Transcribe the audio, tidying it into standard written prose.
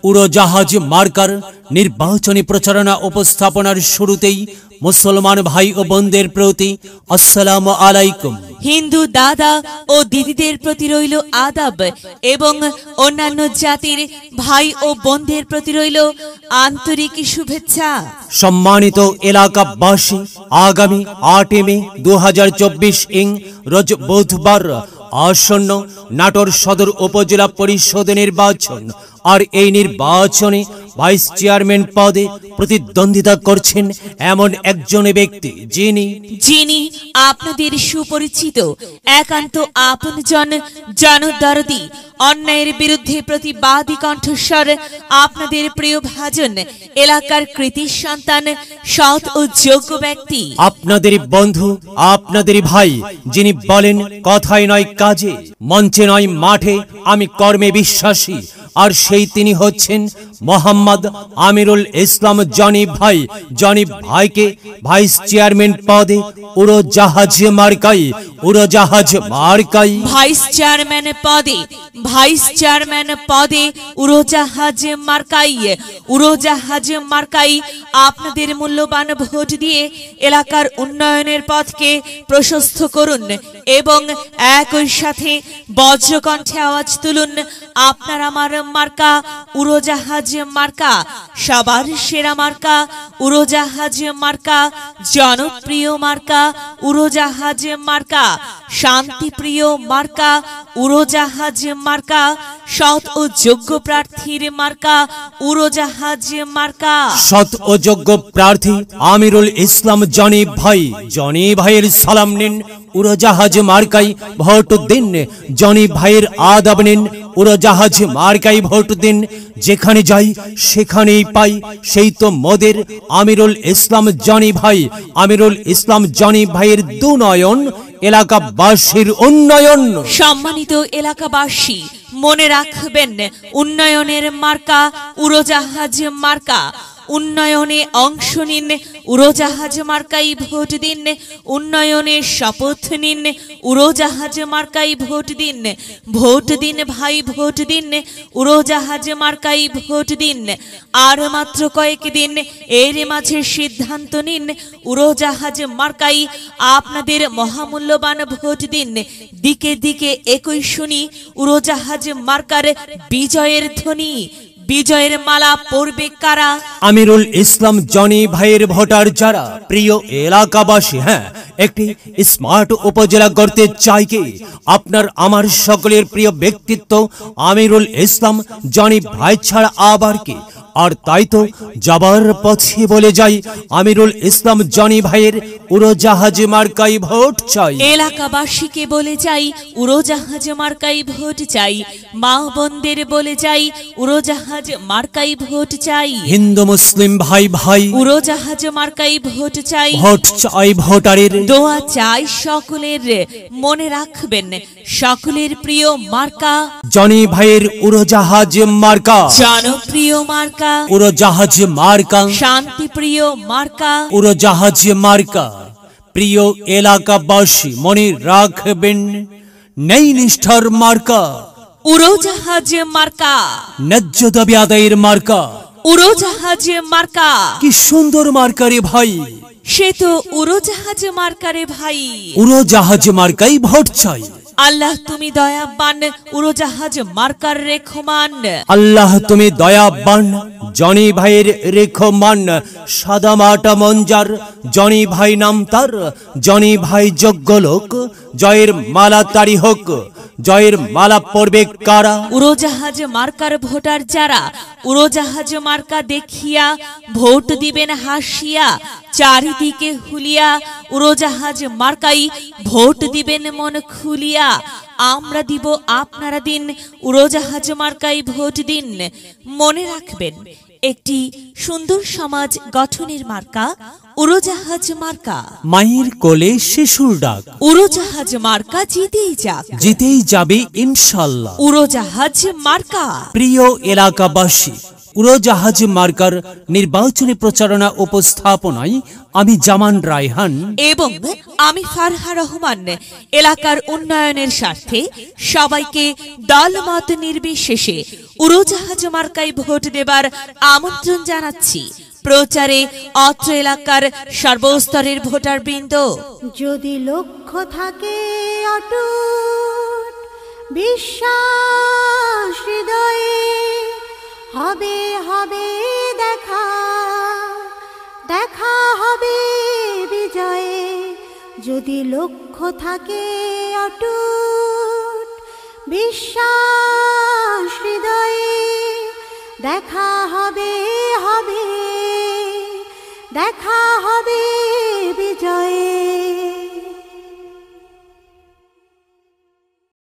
উড়োজাহাজ মার্কার নির্বাচনী প্রচারণা উপস্থাপনার শুরুতেই মুসলমান ভাই ও বোনদের প্রতি আসসালামু আলাইকুম। হিন্দু দাদা ও দিদিদের প্রতি রইল আদাব এবং অন্যান্য জাতির ভাই ও বোনদের প্রতি রইল আন্তরিক শুভেচ্ছা। সম্মানিত এলাকাবাসী, আগামী 8 মে 2024 রোজ বুধবার আসন্ন নাটোর সদর উপজেলা পরিষদ নির্বাচন। আর এই নির্বাচনে ভাইস চেয়ারম্যান পদে প্রতিদ্বন্দ্বিতা করছেন এমন একজন ব্যক্তি যিনি আপনাদের সুপরিচিত, একান্ত আপনজন, জনদরদি, অন্যায়ের বিরুদ্ধে প্রতিবাদী কণ্ঠস্বর, আপনাদের প্রিয় ভাজন, এলাকার কৃতি সন্তান, সৎ ও যোগ্য ব্যক্তি, আপনাদের বন্ধু, আপনাদের ভাই, যিনি বলেন কথায় নয় কাজে, মঞ্চে নয় মাঠে, আমি কর্মে বিশ্বাসী। আর সেই তিনি হচ্ছেন মোহাম্মদ আমিরুল ইসলাম জনি ভাইকে ভাইস চেয়ারম্যান পদে উড়োজাহাজ মার্কাই ভাইস চেয়ারম্যান পদে উড়োজাহাজ মার্কাই আপনাদের মূল্যবান ভোট দিয়ে এলাকার উন্নয়নের পথকে প্রশস্ত করুন এবং একই সাথে বজ্রকণ্ঠে আওয়াজ তুলুন, আপনার আমার মার্কা উড়োজাহাজ মার্কা, সবার সেরা মার্কা উড়োজাহাজ মার্কা, জনপ্রিয় মার্কা উড়োজাহাজ মার্কা, শান্তিপ্রিয় মার্কা উড়োজাহাজ মার্কা, সৎ ও যোগ্য প্রার্থীর মার্কা উড়োজাহাজ মার্কা। সৎ ও যোগ্য প্রার্থী আমিরুল ইসলাম জনি ভাইয়ের সালাম নিন, উড়োজাহাজ মার্কাই ভোট দিন। জনি ভাইয়ের আদাব নিন, উড়োজাহাজ মার্কাই ভোট দিন। যেখানে যাই সেখানেই পাই সেই তো মোদের আমিরুল ইসলাম জনি ভাইয়ের দুনয়ন, এলাকাবাসীর উন্নয়ন। সম্মানিত এলাকাবাসী, মনে রাখবেন, উন্নয়নের মার্কা উড়োজাহাজ মার্কা। উন্নয়নে অংশ নিন, উড়োজাহাজ মার্কাই ভোট দিন। উন্নয়নে শপথ নিন, উড়োজাহাজ মার্কাই ভোট দিন। ভোট দিন ভাই, ভোট দিন, উড়োজাহাজ মার্কাই ভোট দিন। আর মাত্র কয়েকদিন, এর মাঝে সিদ্ধান্ত নিন, উড়োজাহাজ মার্কাই আপনাদের মহামূল্যবান ভোট দিন। দিকে দিকে একই শুনি উড়োজাহাজ মার্কার বিজয়ের ধ্বনি। বিজয়ের মালা পড়বে কারা? আমিরুল ইসলাম জনি ভাইয়ের ভোটার যারা। প্রিয় এলাকাবাসী, একটি স্মার্ট উপজেলা গড়তে চাই কে? আপনার আমার সকলের প্রিয় ব্যক্তিত্ব আমিরুল ইসলাম জনি ভাই ছাড়া আবার কে? আর তাই তো যাবার পথে বলে যাই, আমিরুল ইসলাম জনি ভাইয়ের উড়োজাহাজ মার্কাই ভোট চাই। এলাকাবাসীকে বলে যাই, উড়োজাহাজ মার্কাই ভোট চাই। মা বোনদের বলে যাই, উড়োজাহাজ মার্কাই ভোট চাই। হিন্দু মুসলিম ভাই উড়োজাহাজ মার্কাই ভোট চাই। ভোট চাই ভোটারের, দোয়া চাই সকলের। মনে রাখবেন, সকলের প্রিয় মার্কা জনি ভাইয়ের উড়োজাহাজ মার্কা, জনপ্রিয় মার্কা উড়োজাহাজ মার্কা, শান্তিপ্রিয় মার্কা উড়োজাহাজ মার্কা। প্রিয় এলাকাবাসী, মনে রাখবেন, নেই নিষ্ঠার মার্কা উড়োজাহাজ মার্কা, ন্যায্য দাবি আদায়ের মার্কা উড়োজাহাজ মার্কা। কি সুন্দর মার্কা রে ভাই! সে তো উড়োজাহাজ মার্কা রে ভাই। উড়োজাহাজ মার্কাই ভোট চাই। আল্লাহ তুমি দয়াবান, উড়োজাহাজ মার্কার রেখমান। আল্লাহ তুমি দয়াবান, জনি ভাইয়ের রেখমান। সাদা মাটা মঞ্জার জনি ভাই নাম তার, জনি ভাই যোগ্য লোক, জয়ের মালা তারি হোক। জয়ের মালা পড়বে কারা? উড়োজাহাজ মার্কার ভোটার যারা। উড়োজাহাজ মার্কা দেখিয়া ভোট দিবেন হাসিয়া, চারিদিকে হুলিয়া উড়োজাহাজ মার্কাই ভোট দিবেন মন খুলিয়া। আমরা দিব, আপনারা দিন, উড়োজাহাজ মার্কাই ভোট দিন। মনে রাখবেন, একটি সুন্দর সমাজ গঠনের মার্কা উড়োজাহাজ মার্কা। মায়ের কোলে শিশুর ডাক, উড়োজাহাজ মার্কা জিতেই যাবে ইনশাআল্লাহ। উড়োজাহাজ মার্কা। প্রিয় এলাকাবাসী, উড়োজাহাজ মার্কার নির্বাচনী প্রচারণা উপস্থাপনায় আমি জামান রায়হান এবং আমি ফারহা রহমান এলাকার উন্নয়নের স্বার্থে সবাইকে দলমত নির্বিশেষে উড়োজাহাজ মার্কায় ভোট দেবার আমন্ত্রণ জানাচ্ছি। প্রচারে অত্র এলাকার সর্বস্তরের ভোটারবৃন্দ। যদি লক্ষ্য থাকে অটুট বিশ্বাস হৃদয়ে, হবে হবে দেখা, দেখা হবে বিজয়ে। যদি লক্ষ্য থাকে অটুট বিশ্বাস হৃদয়ে, দেখা হবে হবে, দেখা হবে